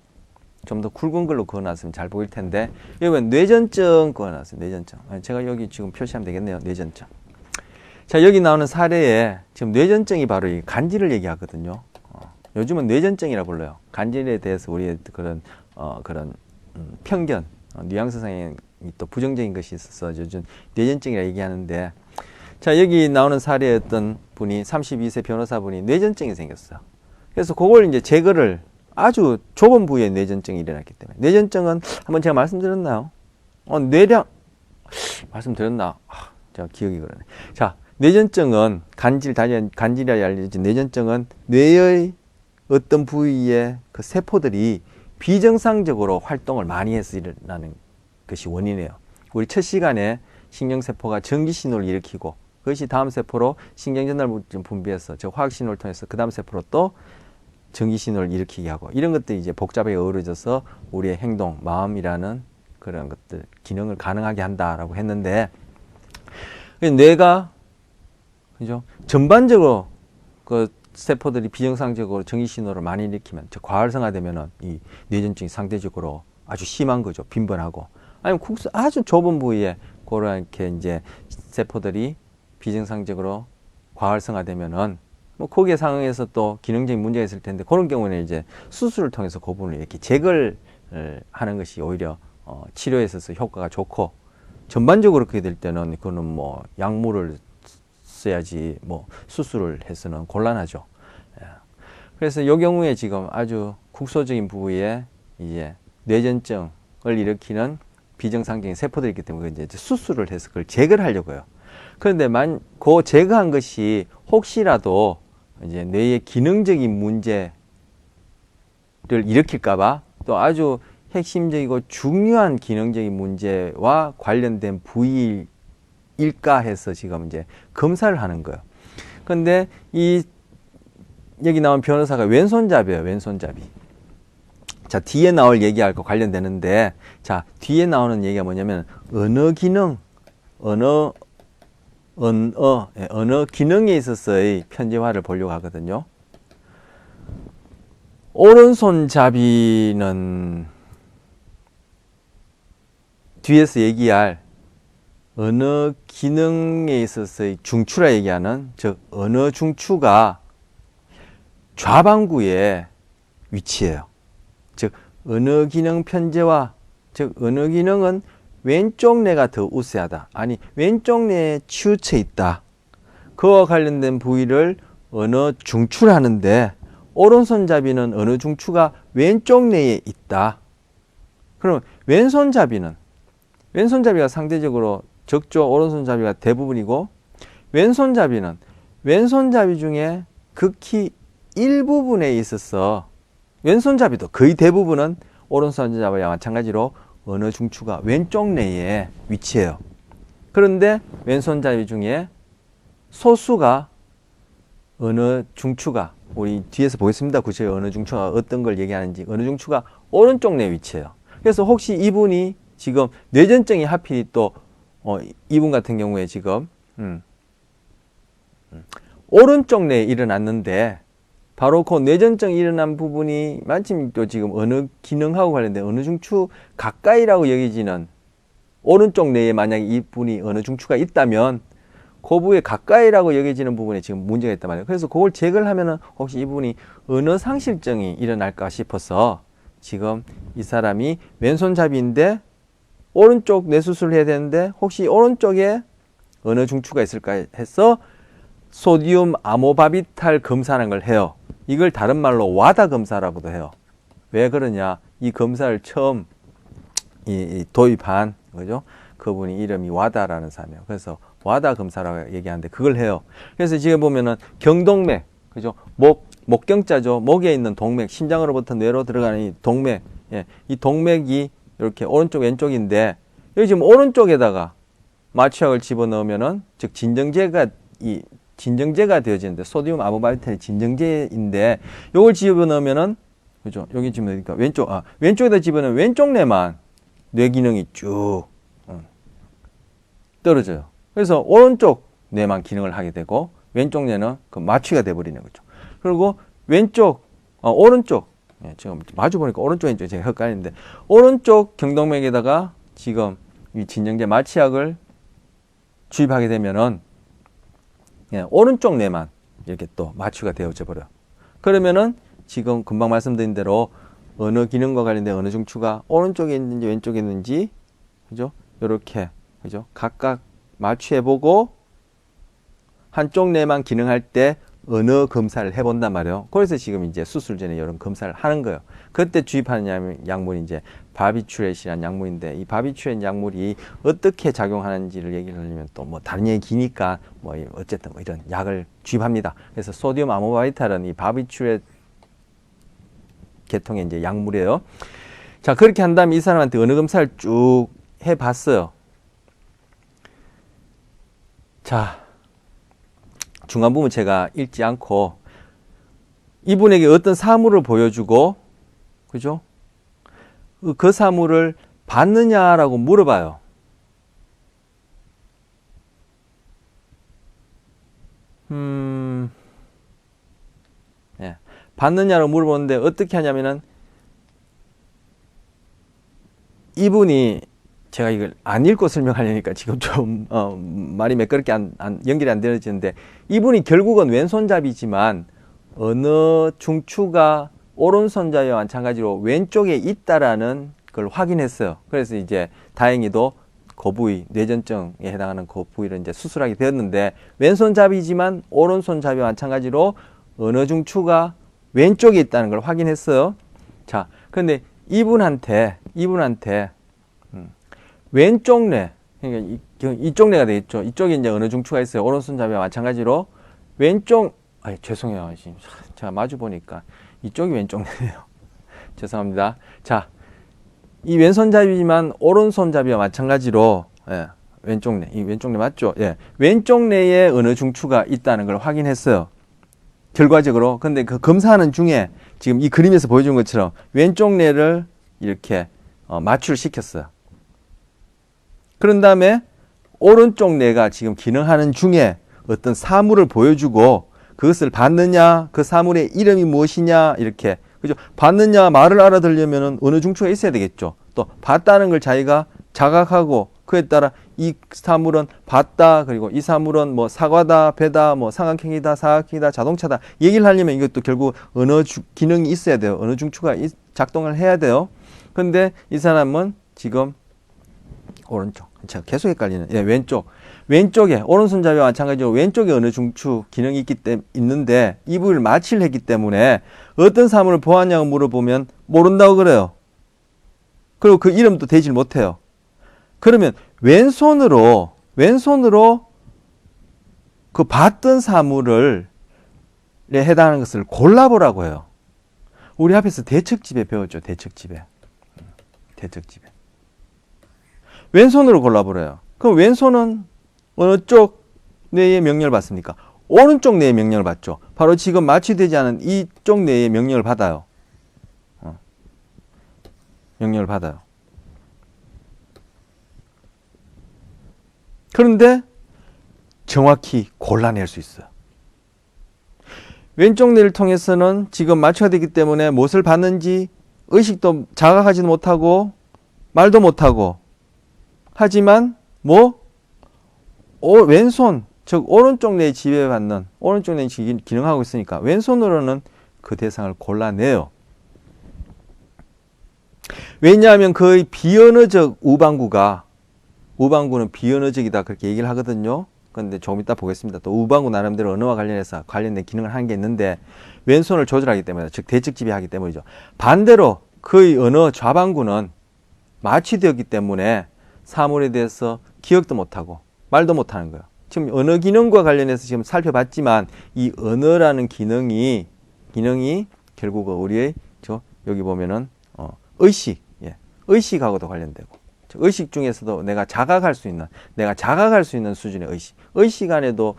좀 더 굵은 걸로 그어 놨으면 잘 보일 텐데, 여기 뇌전증 그어 놨어요. 뇌전증. 제가 여기 지금 표시하면 되겠네요. 뇌전증. 자, 여기 나오는 사례에 지금 뇌전증이 바로 이 간질을 얘기하거든요. 요즘은 뇌전증이라 불러요. 간질에 대해서 우리의 그런 편견, 뉘앙스상의 또 부정적인 것이 있어서 요즘 뇌전증이라 얘기하는데, 자, 여기 나오는 사례의 어떤 분이 32세 변호사분이 뇌전증이 생겼어요. 그래서 그걸 이제 제거를, 아주 좁은 부위에 뇌전증이 일어났기 때문에. 뇌전증은 한번 제가 말씀드렸나요? 뇌량 말씀드렸나? 제가 기억이 그러네. 자, 뇌전증은 간질이라 알려진 뇌전증은 뇌의 어떤 부위의 그 세포들이 비정상적으로 활동을 많이 해서 일어나는 것이 원인이에요. 우리 첫 시간에 신경세포가 전기신호를 일으키고 그것이 다음 세포로 신경전달물질 분비해서 즉 화학신호를 통해서 그 다음 세포로 또 전기신호를 일으키게 하고, 이런 것들이 이제 복잡하게 어우러져서 우리의 행동, 마음이라는 그런 것들, 기능을 가능하게 한다라고 했는데, 뇌가 그죠? 전반적으로 그 세포들이 비정상적으로 전기신호를 많이 일으키면, 즉 과활성화되면은 이 뇌전증이 상대적으로 아주 심한 거죠. 빈번하고. 아니면 아주 좁은 부위에 그렇게 이제 세포들이 비정상적으로 과활성화되면은 거기에 상응해서 또 기능적인 문제가 있을 텐데, 그런 경우는 이제 수술을 통해서 그 부분을 이렇게 제거를 하는 것이 오히려 치료에 있어서 효과가 좋고, 전반적으로 그렇게 될 때는 그거는 약물을 써야지 수술을 해서는 곤란하죠. 그래서 이 경우에 지금 아주 국소적인 부위에 이제 뇌전증을 일으키는 비정상적인 세포들이 있기 때문에 이제 수술을 해서 그걸 제거를 하려고 해요. 그런데 그 제거한 것이 혹시라도 이제 뇌의 기능적인 문제를 일으킬까봐, 또 아주 핵심적이고 중요한 기능적인 문제와 관련된 부위일까 해서 지금 이제 검사를 하는 거예요. 그런데 여기 나온 변호사가 왼손잡이에요. 왼손잡이. 자, 뒤에 나올 얘기할 거 관련되는데, 자, 뒤에 나오는 얘기가 뭐냐면 언어 기능, 언어 기능에 있어서의 편제화를 보려고 하거든요. 오른손잡이는 뒤에서 얘기할 언어 기능에 있어서의 중추라 얘기하는, 즉 언어 중추가 좌방구에 위치예요. 즉 어느 기능 편제와 즉 어느 기능은 왼쪽 뇌가 더 우세하다. 아니 왼쪽 뇌에 치우쳐 있다. 그와 관련된 부위를 어느 중추라는데 오른손잡이는 어느 중추가 왼쪽 뇌에 있다. 그럼 왼손잡이가 상대적으로 적죠. 오른손잡이가 대부분이고 왼손잡이 중에 극히 일부분에 있어서 왼손잡이도 거의 대부분은 오른손잡이와 마찬가지로 어느 중추가 왼쪽 뇌에 위치해요. 그런데 왼손잡이 중에 소수가 어느 중추가 우리 뒤에서 보겠습니다. 구체에 어느 중추가 어떤 걸 얘기하는지 어느 중추가 오른쪽 뇌에 위치해요. 그래서 혹시 이분이 지금 뇌전증이 하필 또 이분 같은 경우에 지금 오른쪽 뇌에 일어났는데 바로 그 뇌전증이 일어난 부분이 마침 또 지금 어느 기능하고 관련된 어느 중추 가까이라고 여기지는 오른쪽 뇌에 만약에 이분이 어느 중추가 있다면 그 부위에 가까이라고 여겨지는 부분에 지금 문제가 있단 말이에요. 그래서 그걸 제거를 하면은 혹시 이분이 어느 상실증이 일어날까 싶어서 지금 이 사람이 왼손잡이인데 오른쪽 뇌 수술을 해야 되는데 혹시 오른쪽에 어느 중추가 있을까 해서 소디움 아모바비탈 검사라는 걸 해요. 이걸 다른 말로 와다 검사라고도 해요. 왜 그러냐? 이 검사를 처음 도입한 그죠? 그분이 이름이 와다라는 사람이에요. 그래서 와다 검사라고 얘기하는데 그걸 해요. 그래서 지금 보면은 경동맥, 그죠? 목경자죠. 목에 있는 동맥, 심장으로부터 뇌로 들어가는 이 동맥, 예, 이 동맥이 이렇게 오른쪽 왼쪽인데 여기 지금 오른쪽에다가 마취약을 집어넣으면은 즉 진정제가 되어지는데 소디움 아모바비탈이 진정제인데 요걸 집어넣으면은 그죠? 여기 지금 그러니까 왼쪽에다 집어넣으면 왼쪽 뇌만 뇌 기능이 쭉 떨어져요. 그래서 오른쪽 뇌만 기능을 하게 되고 왼쪽 뇌는 그 마취가 돼 버리는 거죠. 그리고 오른쪽 지금 마주 보니까 오른쪽 왼쪽 제가 헷갈리는데 오른쪽 경동맥에다가 지금 이 진정제 마취약을 주입하게 되면은 오른쪽 뇌만 이렇게 또 마취가 되어져 버려. 그러면은 지금 금방 말씀드린 대로 어느 기능과 관련된 어느 중추가 오른쪽에 있는지 왼쪽에 있는지 그죠? 요렇게 그죠? 각각 마취해보고 한쪽 뇌만 기능할 때 어느 검사를 해본단 말이에요. 그래서 지금 이제 수술 전에 이런 검사를 하는 거예요. 그때 주입하는 약물이 이제 바비추렛이라는 약물인데 이 바비추렛 약물이 어떻게 작용하는지를 얘기를 하려면 또 뭐 다른 얘기 기니까 뭐 어쨌든 뭐 이런 약을 주입합니다. 그래서 소디움 아모바비탈은 이 바비추렛 계통의 이제 약물이에요. 자, 그렇게 한 다음에 이 사람한테 어느 검사를 쭉 해봤어요. 자, 중간 부분 제가 읽지 않고 이분에게 어떤 사물을 보여주고 그죠? 그 사물을 받느냐라고 물어봐요. 예. 받느냐라고 물어보는데 어떻게 하냐면은 이분이 제가 이걸 안 읽고 설명하려니까 지금 좀 말이 매끄럽게 연결이 안 되어지는데 이분이 결국은 왼손잡이지만 어느 중추가 오른손잡이와 마찬가지로 왼쪽에 있다라는 걸 확인했어요. 그래서 이제 다행히도 그 부위, 뇌전증에 해당하는 그 부위를 이제 수술하게 되었는데 왼손잡이지만 오른손잡이와 마찬가지로 어느 중추가 왼쪽에 있다는 걸 확인했어요. 자, 근데 이분한테 왼쪽 뇌, 그러니까 이쪽 뇌가 되겠죠. 이쪽에 이제 어느 중추가 있어요. 오른손잡이와 마찬가지로 왼쪽, 죄송해요. 제가 마주 보니까 이쪽이 왼쪽 뇌예요. 죄송합니다. 자, 이 왼손잡이지만 오른손잡이와 마찬가지로 왼쪽 뇌, 이 왼쪽 뇌 맞죠? 예, 왼쪽 뇌에 어느 중추가 있다는 걸 확인했어요. 결과적으로. 근데 그 검사하는 중에 지금 이 그림에서 보여준 것처럼 왼쪽 뇌를 이렇게 마취를 시켰어요. 그런 다음에 오른쪽 뇌가 지금 기능하는 중에 어떤 사물을 보여주고 그것을 받느냐, 그 사물의 이름이 무엇이냐, 이렇게. 그죠? 받느냐, 말을 알아들으려면 어느 중추가 있어야 되겠죠. 또, 받다는 걸 자기가 자각하고 그에 따라 이 사물은 봤다, 그리고 이 사물은 뭐 사과다, 배다, 뭐 삼각형이다, 사각형이다, 자동차다. 얘기를 하려면 이것도 결국 언어 기능이 있어야 돼요. 언어 중추가 작동을 해야 돼요. 근데 이 사람은 지금 오른쪽, 제가 계속 헷갈리는, 왼쪽에 오른손잡이와 마찬가지로 왼쪽에 언어 중추 기능이 있는데 이 부분을 마취를 했기 때문에 어떤 사물을 보았냐고 물어보면 모른다고 그래요. 그리고 그 이름도 대질 못해요. 그러면 왼손으로 그 봤던 사물을 해당하는 것을 골라보라고 해요. 우리 앞에서 대척집에 배웠죠. 대척집에. 왼손으로 골라보래요. 그럼 왼손은 어느 쪽 뇌의 명령을 받습니까? 오른쪽 뇌의 명령을 받죠. 바로 지금 마취되지 않은 이쪽 뇌의 명령을 받아요. 명령을 받아요. 그런데 정확히 골라낼 수 있어요. 왼쪽 뇌를 통해서는 지금 마취가 되기 때문에 무엇을 봤는지 의식도 자각하지도 못하고 말도 못하고, 하지만 왼손, 즉 오른쪽 뇌에 지배받는, 오른쪽 뇌에 기능하고 있으니까 왼손으로는 그 대상을 골라내요. 왜냐하면 거의 비언어적 우방구는 비언어적이다, 그렇게 얘기를 하거든요. 그런데 조금 이따 보겠습니다. 또 우방구 나름대로 언어와 관련해서 관련된 기능을 하는 게 있는데 왼손을 조절하기 때문에, 즉 대측 지배하기 때문이죠. 반대로 거의 언어 좌방구는 마취되었기 때문에 사물에 대해서 기억도 못하고 말도 못하는 거예요. 지금 언어 기능과 관련해서 지금 살펴봤지만 이 언어라는 기능이 결국 우리의 여기 보면은 의식하고도 관련되고, 의식 중에서도 내가 자각할 수 있는 수준의 의식 안에도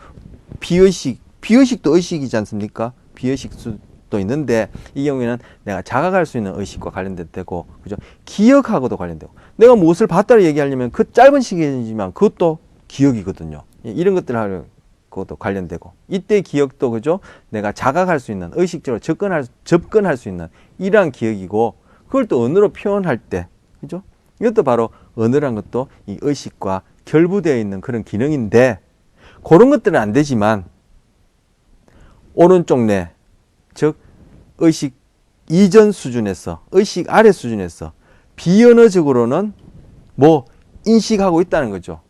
비의식도 의식이지 않습니까? 비의식 수도 있는데 이 경우에는 내가 자각할 수 있는 의식과 관련되고, 그죠? 기억하고도 관련되고, 내가 무엇을 봤다고 얘기하려면 그 짧은 시간이지만 그것도 기억이거든요. 이런 것들하고도 관련되고, 이때 기억도, 그죠? 내가 자각할 수 있는, 의식적으로 접근할 수 있는 이러한 기억이고, 그걸 또 언어로 표현할 때, 그죠? 이것도 바로 언어란 것도 이 의식과 결부되어 있는 그런 기능인데, 그런 것들은 안 되지만 오른쪽 뇌, 즉 의식 이전 수준에서, 의식 아래 수준에서 비언어적으로는 인식하고 있다는 거죠.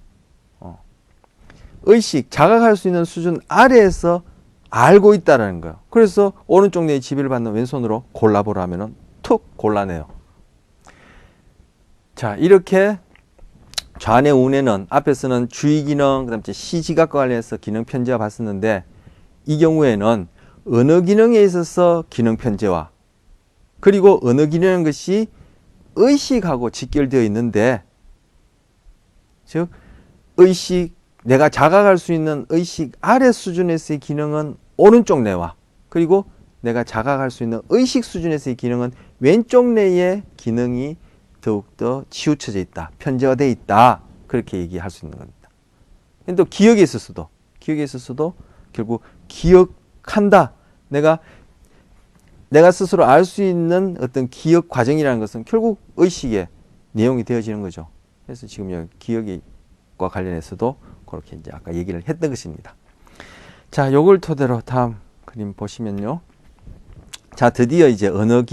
의식, 자각할 수 있는 수준 아래에서 알고 있다는 거예요. 그래서 오른쪽 뇌의 지배를 받는 왼손으로 골라보라면은 툭 골라내요. 자, 이렇게 좌뇌, 우뇌는 앞에서는 주의 기능, 그다음에 시지각과 관련해서 기능 편제와 봤었는데, 이 경우에는 언어 기능에 있어서 기능 편제와, 그리고 언어 기능이라는 것이 의식하고 직결되어 있는데, 즉 의식, 내가 자각할 수 있는 의식 아래 수준에서의 기능은 오른쪽 뇌와, 그리고 내가 자각할 수 있는 의식 수준에서의 기능은 왼쪽 뇌의 기능이 더욱더 치우쳐져 있다, 편제화되어 있다, 그렇게 얘기할 수 있는 겁니다. 또 기억에 있어서도 결국 기억한다, 내가 스스로 알 수 있는 어떤 기억 과정이라는 것은 결국 의식의 내용이 되어지는 거죠. 그래서 지금 여기 기억과 관련해서도 그렇게 이제 아까 얘기를 했던 것입니다. 자, 요걸 토대로 다음 그림 보시면요. 자, 드디어 이제 언어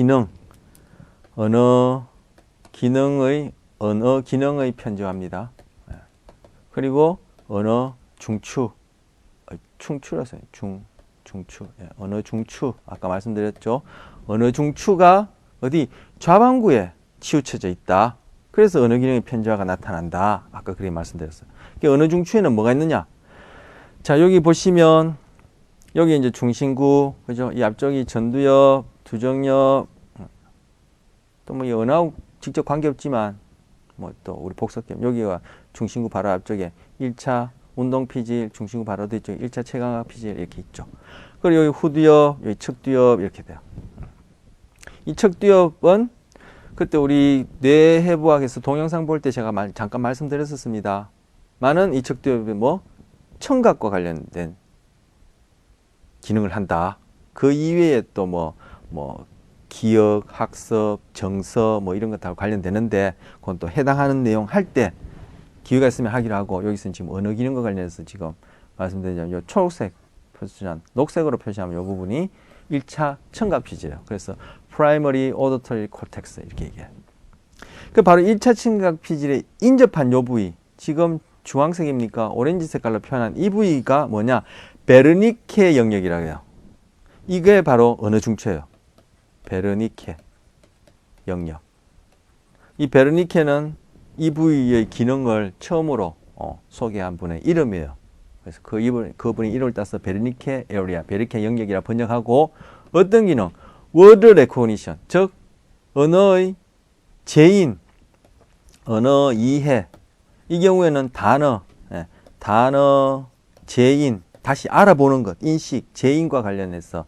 기능의 편제화입니다. 그리고 언어 중추, 언어 중추, 아까 말씀드렸죠. 언어 중추가 어디 좌방구에 치우쳐져 있다. 그래서 언어 기능의 편제화가 나타난다. 아까 그렇게 말씀드렸어요. 언어 중추에는 뭐가 있느냐? 자, 여기 보시면 여기 이제 중심구, 그죠? 이 앞쪽이 전두엽, 두정엽, 또 이 언어하고 직접 관계없지만 또 우리 복석겸, 여기가 중심구 바로 앞쪽에 1차 운동 피질, 중심구 바로 뒤쪽에 1차 체감각 피질 이렇게 있죠. 그리고 여기 후두엽, 여기 척두엽 이렇게 돼요. 이 척두엽은 그때 우리 뇌해부학에서 동영상 볼 때 제가 잠깐 말씀드렸었습니다. 많은 이 척두엽이 청각과 관련된 기능을 한다. 그 이외에 또 기억, 학습, 정서 이런 것하고 관련되는데, 그건 또 해당하는 내용 할 때 기회가 있으면 하기로 하고, 여기서는 지금 언어 기능과 관련해서 지금 말씀드리자면 요 초록색 표시한 녹색으로 표시하면 요 부분이 1차 청각 피질이에요. 그래서 primary auditory cortex 이렇게 얘기해요. 그 바로 1차 청각 피질에 인접한 요 부위, 지금 주황색입니까? 오렌지 색깔로 표현한 이 부위가 뭐냐? 베르니케 영역이라고 해요. 이게 바로 언어 중추예요. 베르니케 영역. 이 베르니케는 이 부위의 기능을 처음으로 소개한 분의 이름이에요. 그래서 그분이 이름을 따서 베르니케 에어리아, 베르니케 영역이라 번역하고, 어떤 기능? 워드 레코니션, 즉 언어의 제인, 언어 이해. 이 경우에는 단어, 제인, 다시 알아보는 것, 인식, 제인과 관련해서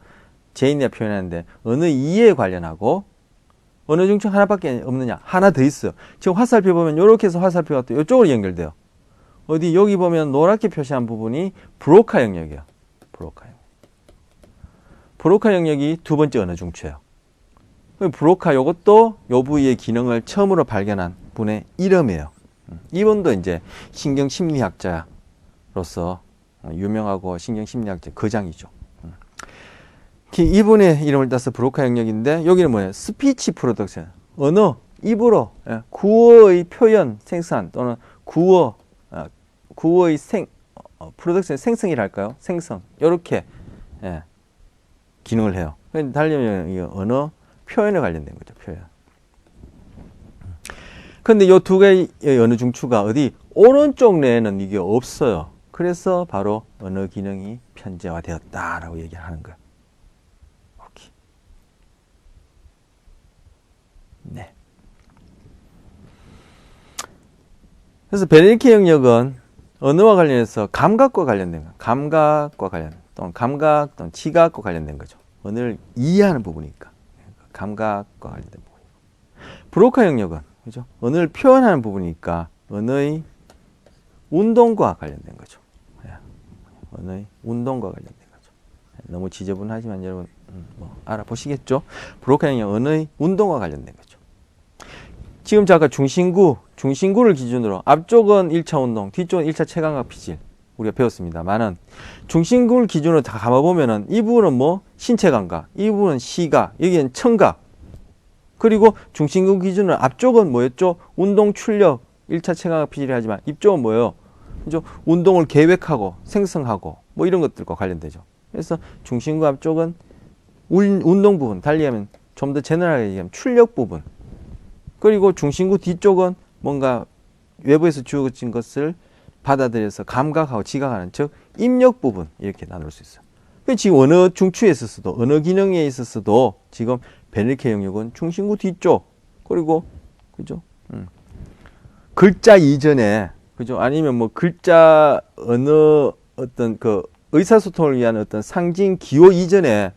제인이라 표현하는데, 언어 이해에 관련하고, 언어 중추 하나밖에 없느냐? 하나 더 있어요. 지금 화살표 보면 이렇게 해서 화살표가 또 이쪽으로 연결돼요. 어디 여기 보면 노랗게 표시한 부분이 브로카 영역이에요. 브로카 영역. 브로카 영역이 두 번째 언어 중추예요. 브로카 요것도 요 부위의 기능을 처음으로 발견한 분의 이름이에요. 이분도 이제 신경심리학자로서 유명하고 신경심리학자 거장이죠. 이분의 이름을 따서 브로카 영역인데, 여기는 뭐예요? 스피치 프로덕션, 언어, 입으로 구어의 표현, 생산 또는 구어의 프로덕션, 생성이랄까요? 생성, 이렇게 기능을 해요. 달리면 언어 표현에 관련된 거죠. 표현. 근데 이 두 개의 언어 중추가 어디 오른쪽 뇌에는 이게 없어요. 그래서 바로 언어 기능이 편제화되었다라고 얘기를 하는 거예요. 오케이. 네. 그래서 베르니케 영역은 언어와 관련해서 감각과 관련된 거예요. 감각과 관련, 또는 감각 또는 지각과 관련된 거죠. 언어를 이해하는 부분이니까. 감각과 관련된 부분이고. 브로카 영역은 그죠? 언어를 표현하는 부분이니까 언어의 운동과 관련된 거죠. 언어의 운동과 관련된 거죠. 너무 지저분하지만 여러분 알아보시겠죠? 브로카 영역 언어의 운동과 관련된 거죠. 지금 아까 중심구를 기준으로 앞쪽은 1차 운동, 뒤쪽은 1차 체감각 피질 우리가 배웠습니다만은, 중심구를 기준으로 다 감아보면은 이 부분은 뭐 신체 감각, 이 부분은 시각, 여기는 청각, 그리고 중심구 기준으로 앞쪽은 뭐였죠? 운동 출력 1차 체감각 피질이 하지만 이쪽은 뭐예요? 그죠? 운동을 계획하고 생성하고 뭐 이런 것들과 관련되죠. 그래서 중심구 앞쪽은 운동 부분, 달리 하면 좀 더 제너럴하게 얘기하면 출력 부분, 그리고 중심구 뒤쪽은 뭔가 외부에서 주어진 것을 받아들여서 감각하고 지각하는, 즉 입력 부분, 이렇게 나눌 수 있어요. 지금 언어 중추에 있었어도, 언어 기능에 있었어도 지금 베르니케 영역은 중심구 뒤쪽, 그리고 그죠? 글자 이전에, 그죠? 아니면 뭐 글자 언어 어떤 그 의사소통을 위한 어떤 상징 기호 이전에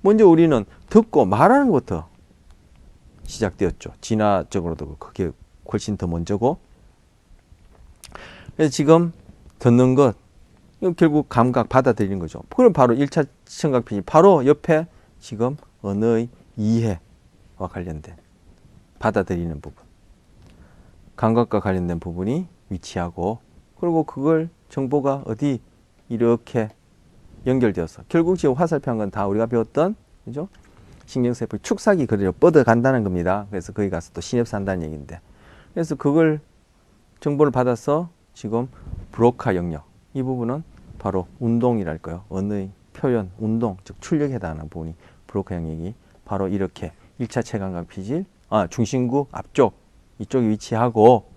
먼저 우리는 듣고 말하는 것부터 시작되었죠. 진화적으로도 그게 훨씬 더 먼저고. 그래서 지금 듣는 것, 결국 감각 받아들이는 거죠. 그럼 바로 1차 청각 피질, 바로 옆에 지금 언어의 이해와 관련된 받아들이는 부분, 감각과 관련된 부분이 위치하고, 그리고 그걸 정보가 어디 이렇게 연결되어서 결국 지금 화살표 한 건 다 우리가 배웠던, 그죠? 신경세포 축삭이 그대로 뻗어간다는 겁니다. 그래서 거기 가서 또 시냅스 한다는 얘기인데, 그래서 그걸 정보를 받아서 지금 브로카 영역, 이 부분은 바로 운동이랄까요? 언어의 표현, 운동, 즉 출력에 해당하는 부분이 브로카 영역이 바로 이렇게 1차 체감각 피질, 중심구 앞쪽 이쪽에 위치하고,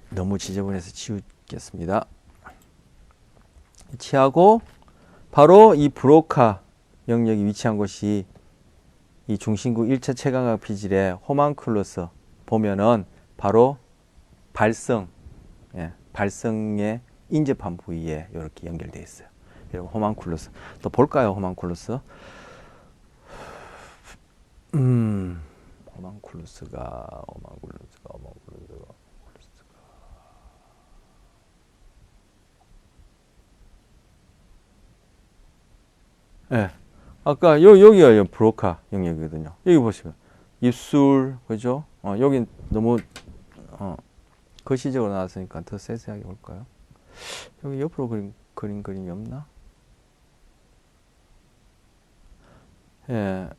너무 지저분해서 지우겠습니다. 위치하고 바로 이 브로카 영역이 위치한 곳이 이 중심구 1차 체감각 피질의 호망클루스 보면은 바로 발성에 인접한 부위에 이렇게 연결되어 있어요. 그리고 호망클루스 또 볼까요? 호망클루스가 예. 아까 여기가 브로카 영역이거든요. 여기 보시면 입술, 그죠? 여긴 너무 거시적으로 나왔으니까 더 세세하게 볼까요? 여기 옆으로 그린 그림이 없나? 예.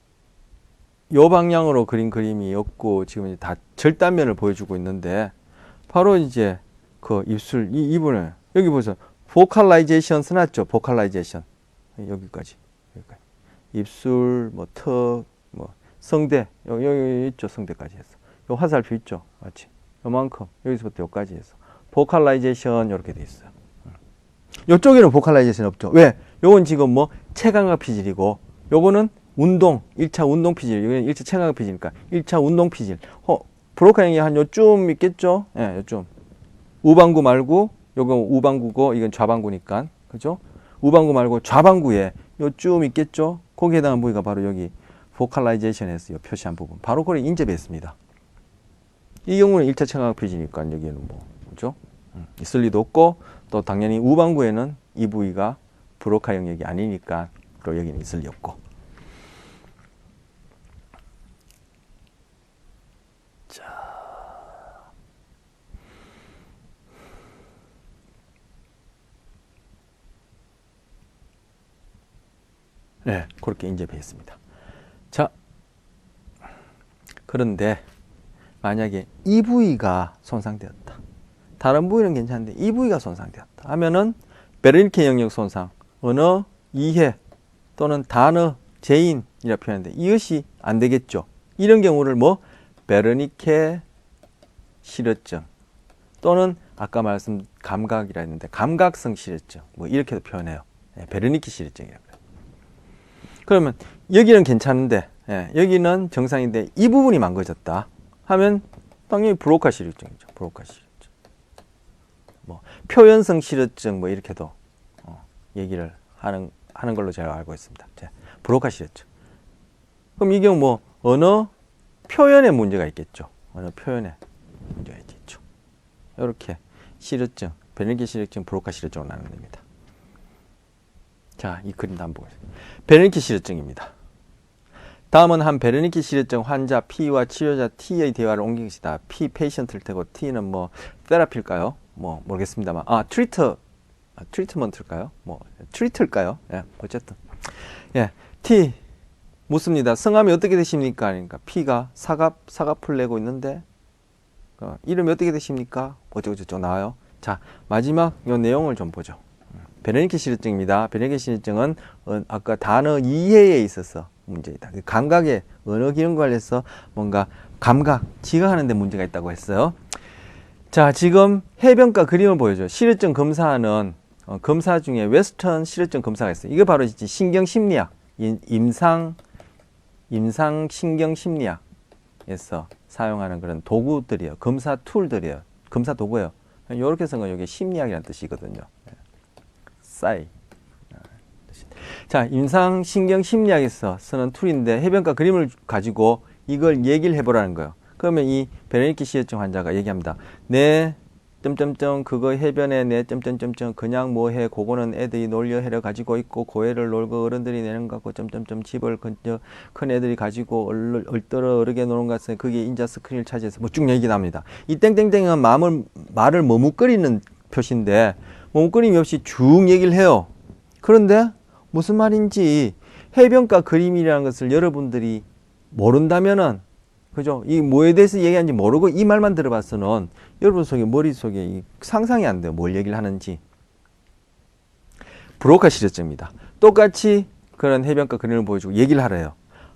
요 방향으로 그린 그림이 없고 지금 이제 다 절단면을 보여주고 있는데 바로 이제 그 입술 이 부분을 여기 보세요. 보컬라이제이션 써놨죠. 보컬라이제이션 여기까지 입술 뭐 턱 뭐 성대 여기 있죠. 성대까지 해서 요 화살표 있죠. 맞지? 요만큼 여기서부터 여기까지 해서 보컬라이제이션 이렇게 돼 있어요. 요쪽에는 보컬라이제이션 없죠. 왜? 요건 지금 뭐 체감각 피질이고 요거는 운동 1차 운동 피질 이건 1차 체감각 피질이니까 1차 운동 피질. 브로카 형이 한 요쯤 있겠죠? 예, 요쯤. 우방구 말고 요건 우방구고 이건 좌방구니까 그죠? 우방구 말고 좌방구에 요쯤 있겠죠? 거기에 해당한 부위가 바로 여기 보컬라이제이션에서 표시한 부분 바로 그걸 인접했습니다. 이 경우는 1차 체감각 피질이니까 여기는 뭐 그죠? 있을 리도 없고 또 당연히 우방구에는 이 부위가 브로카 영역이 아니니까 또 여기는 있을 리 없고. 네, 그렇게 인접해 있습니다. 자, 그런데 만약에 이 부위가 손상되었다. 다른 부위는 괜찮은데 이 부위가 손상되었다 하면은 베르니케 영역 손상, 언어 이해 또는 단어 제인이라 표현하는데 이것이 안 되겠죠. 이런 경우를 뭐 베르니케 실어증 또는 아까 말씀 감각이라 했는데 감각성 실어증 뭐 이렇게도 표현해요. 네, 베르니케 실어증이라고. 그러면 여기는 괜찮은데 여기는 정상인데 이 부분이 망가졌다 하면 당연히 브로카 실어증이죠. 브로카 실어증. 뭐 표현성 실어증 뭐 이렇게도 얘기를 하는 걸로 제가 알고 있습니다. 브로카 실어증. 그럼 이 경우 뭐 언어 표현에 문제가 있겠죠. 언어 표현에 문제가 있겠죠. 이렇게 실어증, 베르니케 실어증, 브로카 실어증으로 나눕니다. 자, 이 그림도 한번 보겠습니다. 베르니케 실어증입니다. 다음은 한 베르니케 실어증 환자 P와 치료자 T의 대화를 옮긴 것이다. P 페이션트를 테고 T는 뭐 테라피일까요? 뭐 모르겠습니다만 트리트먼트일까요? 뭐 트리트일까요? 예, 어쨌든 T 묻습니다. 성함이 어떻게 되십니까? 그러니까 P가 사갑을 내고 있는데 이름이 어떻게 되십니까? 어쩌고저쩌고 나와요. 자, 마지막 요 내용을 좀 보죠. 베르니케 실어증입니다. 베르니케 실어증은 아까 단어 이해에 있어서 문제이다. 감각의 언어 기능 관련해서 뭔가 감각, 지각하는 데 문제가 있다고 했어요. 자, 지금 해변가 그림을 보여줘요. 실어증 검사하는 검사 중에 웨스턴 실어증 검사가 있어요. 이게 바로 신경심리학, 임상신경심리학에서 사용하는 그런 도구들이에요. 검사 툴들이에요. 검사 도구예요. 이렇게 해서 이게 심리학이라는 뜻이거든요. 자, 임상신경심리학에서 쓰는 툴인데 해변가 그림을 가지고 이걸 얘기를 해보라는 거예요. 그러면 이 베르니케 실어증 환자가 얘기합니다. 내 점점점 그거 해변에 내 점점점점 그냥 뭐해 그거는 애들이 놀려 해려 가지고 있고 고해를 놀고 어른들이 내는 거 같고 점점점 집을 큰 애들이 가지고 얼떨어 어르게 노는 것 같아서 그게 인자 스크린을 차지해서 뭐 쭉 얘기 납니다. 이 땡땡땡은 말을 머뭇거리는 표시인데 머뭇거림이 없이 쭉 얘기를 해요. 그런데 무슨 말인지 해변가 그림이라는 것을 여러분들이 모른다면은 그죠? 이 뭐에 대해서 얘기하는지 모르고 이 말만 들어봤으면 여러분 속에 머릿속에 상상이 안 돼요. 뭘 얘기를 하는지. 브로카 실어증입니다. 똑같이 그런 해변가 그림을 보여주고 얘기를 하래요.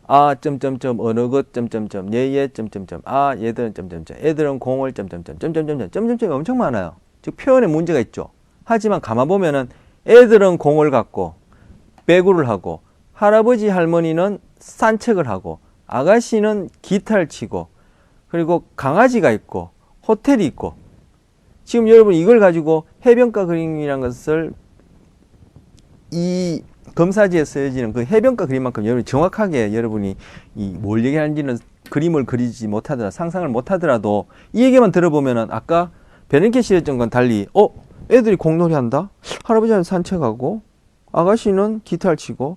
아 점점점 어느 것 점점점 얘 점점점 아 얘들은 점점점 애들은 공을 점점점 점점점이 엄청 많아요. 즉 표현에 문제가 있죠. 하지만 가만 보면은 애들은 공을 갖고 배구를 하고 할아버지 할머니는 산책을 하고 아가씨는 기타를 치고 그리고 강아지가 있고 호텔이 있고 지금 여러분 이걸 가지고 해변가 그림이라는 것을 이 검사지에 쓰여지는 그 해변가 그림만큼 여러분이 정확하게 여러분이 뭘 얘기하는지는 그림을 그리지 못하더라도 상상을 못하더라도 이 얘기만 들어보면은 아까 베르니케 실어증과는 달리 애들이 공놀이 한다? 할아버지는 산책하고 아가씨는 기타를 치고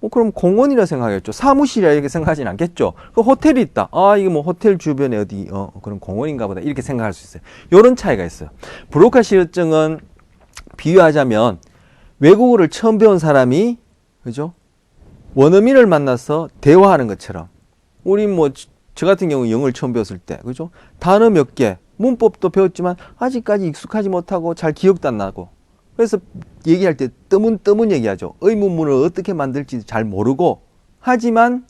그럼 공원이라 생각하겠죠. 사무실이라 이렇게 생각하진 않겠죠. 그 호텔이 있다. 아, 이게 뭐 호텔 주변에 어디, 그런 공원인가 보다. 이렇게 생각할 수 있어요. 요런 차이가 있어요. 브로카 실효증은 비유하자면 외국어를 처음 배운 사람이, 그죠? 원어민을 만나서 대화하는 것처럼. 우리 뭐, 저 같은 경우 영어를 처음 배웠을 때, 그죠? 단어 몇 개, 문법도 배웠지만 아직까지 익숙하지 못하고 잘 기억도 안 나고. 그래서 얘기할 때 뜨문뜨문 얘기하죠. 의문문을 어떻게 만들지 잘 모르고, 하지만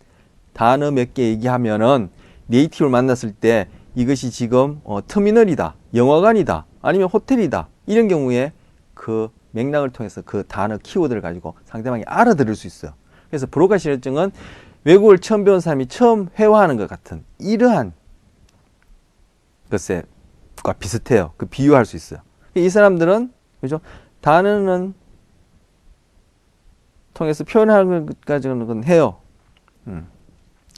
단어 몇 개 얘기하면은 네이티브를 만났을 때 이것이 지금 터미널이다, 영화관이다, 아니면 호텔이다, 이런 경우에 그 맥락을 통해서 그 단어 키워드를 가지고 상대방이 알아들을 수 있어요. 그래서 브로카 실효증은 외국어를 처음 배운 사람이 처음 회화하는 것 같은 이러한 것과 비슷해요. 그 비유할 수 있어요. 이 사람들은, 그죠? 단어는 통해서 표현하는 것까지는 건 해요.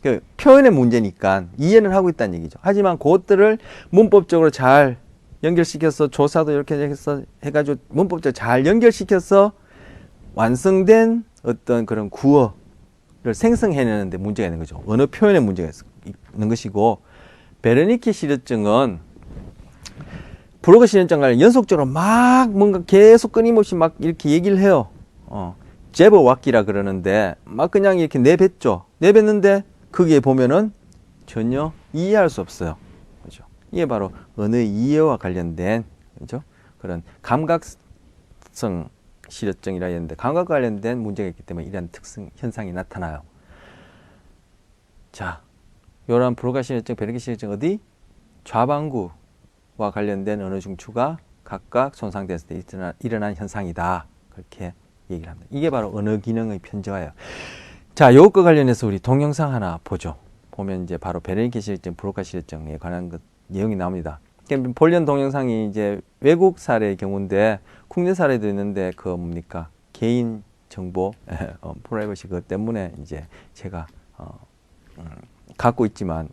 그 표현의 문제니까 이해는 하고 있다는 얘기죠. 하지만 그것들을 문법적으로 잘 연결시켜서 조사도 이렇게 해서 해가지고 문법적으로 잘 연결시켜서 완성된 어떤 그런 구어를 생성해내는데 문제가 있는 거죠. 언어 표현에 문제가 있는 것이고, 베르니케 실효증은 브로카 실효증과 연속적으로 막 뭔가 계속 끊임없이 막 이렇게 얘기를 해요. 제버왁기라 그러는데 막 그냥 이렇게 내뱉죠. 내뱉는데 거기에 보면은 전혀 이해할 수 없어요. 그죠? 이게 바로 언어의 이해와 관련된, 그죠? 그런 감각성 실효증이라 했는데, 감각과 관련된 문제가 있기 때문에 이러한 특성 현상이 나타나요. 자, 이러한 브로카 실효증, 베르니케 실효증 어디? 좌방구와 관련된 언어 중추가 각각 손상됐을 때 일어난 현상이다. 그렇게 얘기를 합니다. 이게 바로 언어 기능의 편저예요. 자, 이것과 관련해서 우리 동영상 하나 보죠. 보면 이제 바로 베르니케 실효증, 브로카 실효증에 관한 내용이 나옵니다. 본련 동영상이 이제 외국 사례의 경우인데, 국내 사례도 있는데, 그 뭡니까? 개인 정보, 프라이버시 그것 때문에 이제 제가, 갖고 있지만,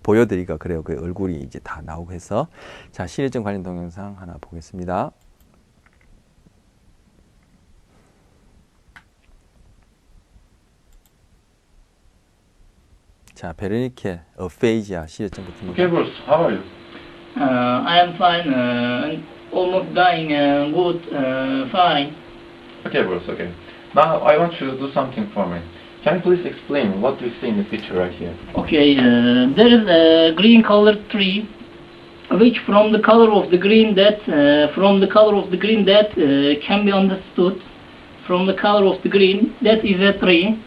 보여드리기가 그래요. 그 얼굴이 이제 다 나오고 해서. 자, 실효증 관련 동영상 하나 보겠습니다. 자, 베르니케 어페이지아 실효증부터. Okay, Bruce, how are you? I am fine, almost dying, good, fine. Okay, Bruce, okay. Now I want you to do something for me. Can you please explain what you see in the picture right here? Okay, there is a green colored tree, which from the color of the green that can be understood. From the color of the green, that is a tree.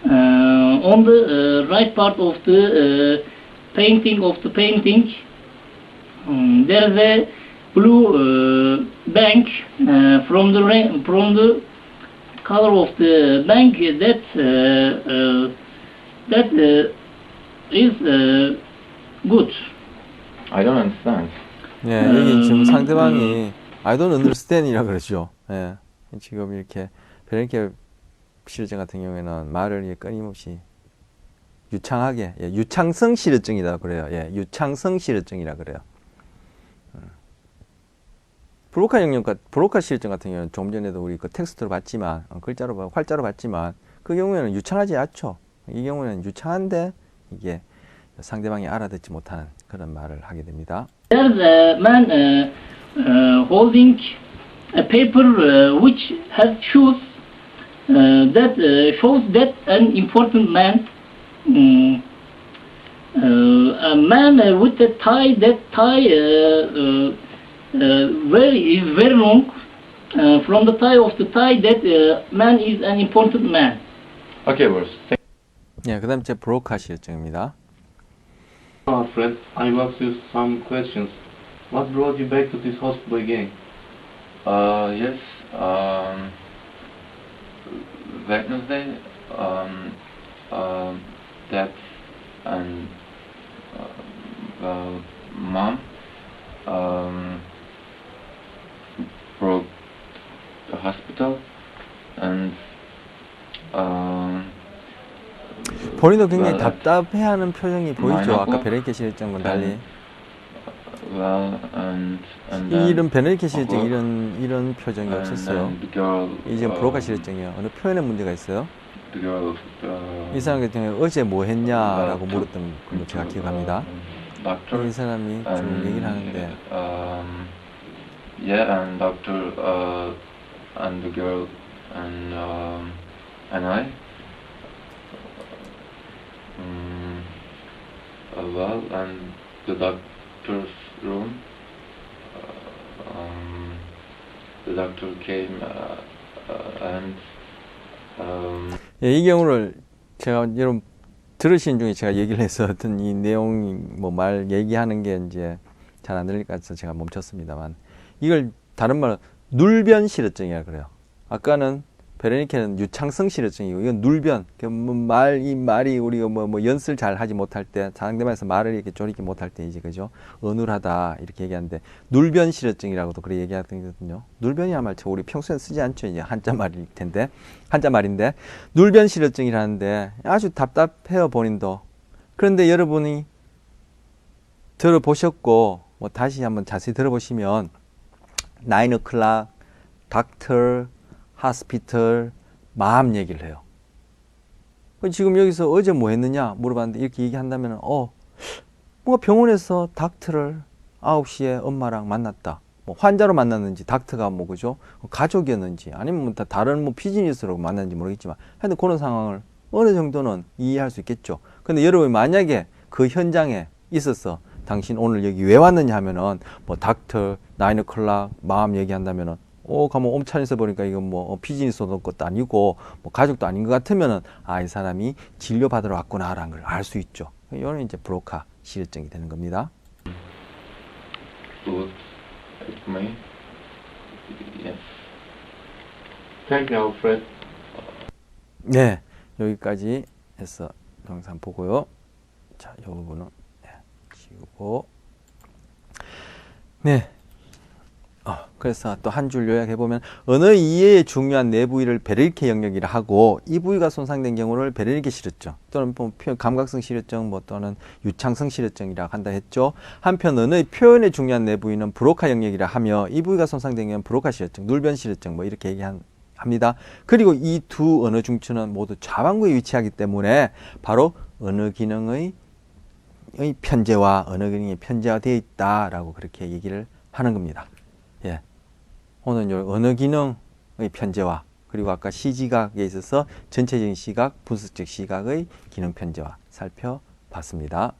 On the right part of the painting, there is a blue bank. From the color of the bank, that is good. I don't understand. 예, 여기 지금 상대방이 I don't understand이라 그러죠. 예, 지금 이렇게 베르니케 실효증 같은 경우에는 말을 끊임없이 유창하게, 예, 유창성 실효증이다 그래요. 예, 유창성 실효증이라 그래요. 브로카 실효증 같은 경우는 좀 전에도 우리 그 텍스트로 봤지만, 활자로 봤지만, 그 경우에는 유창하지 않죠. 이 경우는 유창한데 이게 상대방이 알아듣지 못하는 그런 말을 하게 됩니다. There's a man holding a paper which has shoes that shows that an important man. A man with a tie. That tie is very long. From the tie of the tie, that man is an important man. Okay, Bruce. 예, 그다음 제 브로카 실효증입니다. Fred, I will ask you some questions. What brought you back to this hospital again? Yes, Wednesday, Dad and Mom broke the hospital, and 본인도 굉장히 답답해하는 표정이 보이죠. 아까 베르니케 실효증과 달리. 이런 베르니케 실효증 이런 표정이 없었어요. 이제 브로카 실효증이에요. 어느 표현에 문제가 있어요. the girl, 이 사람 같은 경우에 어제 뭐 했냐라고 물었던 걸로 제가 기억합니다. doctor. 이 사람이 좀 얘기를 하는데 Yeah, and doctor and the girl and I. Well, and the doctor's room. The doctor came and 예, 이 경우를 제가 여러분 들으신 중에 제가 얘기를 해서 어떤 이 내용이 뭐 말 얘기하는 게 이제 잘 안 들릴 것 같아서 제가 멈췄습니다만 이걸 다른 말로 눌변 실어증이라 그래요. 아까는 베르니케는 유창성 실어증이고 이건 눌변. 이 말이 우리가 뭐 연습을 잘 하지 못할 때 상대방에서 말을 이렇게 조리게 못할 때 이제 그죠? 어눌하다 이렇게 얘기하는데 눌변 실어증이라고도 그렇게 얘기하거든요. 눌변이야말로 우리 평소에 쓰지 않죠. 이제 한자 말인데 눌변 실어증이라는데 아주 답답해요 본인도. 그런데 여러분이 들어보셨고 뭐 다시 한번 자세히 들어보시면 9 o'clock, doctor, hospital, 마음 얘기를 해요. 지금 여기서 어제 뭐 했느냐 물어봤는데 이렇게 얘기한다면 뭔가 병원에서 닥터를 9시에 엄마랑 만났다. 뭐 환자로 만났는지 닥터가 뭐 그죠? 가족이었는지 아니면 뭐 다른 뭐 비즈니스로 만났는지 모르겠지만 하여튼 그런 상황을 어느 정도는 이해할 수 있겠죠. 근데 여러분이 만약에 그 현장에 있어서 당신 오늘 여기 왜 왔느냐 하면은 뭐 닥터, 9 o'clock, 마음 얘기한다면은 가면 옴찬에서 보니까 이건 뭐 비즈니스도 것도 아니고 뭐 가족도 아닌 것 같으면은 이 사람이 진료받으러 왔구나라는 걸 알 수 있죠. 이거는 이제 브로카 실증이 되는 겁니다. looked at me. Yes. Thank you, Alfred. 네, 여기까지 해서 영상 보고요. 자, 이 부분은 지우고 네. 그래서 또 한 줄 요약해보면 언어 이해에 중요한 네 부위를 베르니케 영역이라 하고 이 부위가 손상된 경우를 베르니케 실어증 또는 뭐 감각성 실어증 뭐 또는 유창성 실어증이라 한다 했죠. 한편 언어의 표현에 중요한 네 부위는 브로카 영역이라 하며 이 부위가 손상된 경우는 브로카 실어증, 눌변 실어증 뭐 이렇게 얘기합니다. 그리고 이 두 언어 중추는 모두 좌반구에 위치하기 때문에 바로 언어 기능의 편제와 언어 기능이 편제화되어 있다라고 그렇게 얘기를 하는 겁니다. 예. 오늘 언어 기능의 편제화 그리고 아까 시지각에 있어서 전체적인 시각, 분석적 시각의 기능 편제화 살펴봤습니다.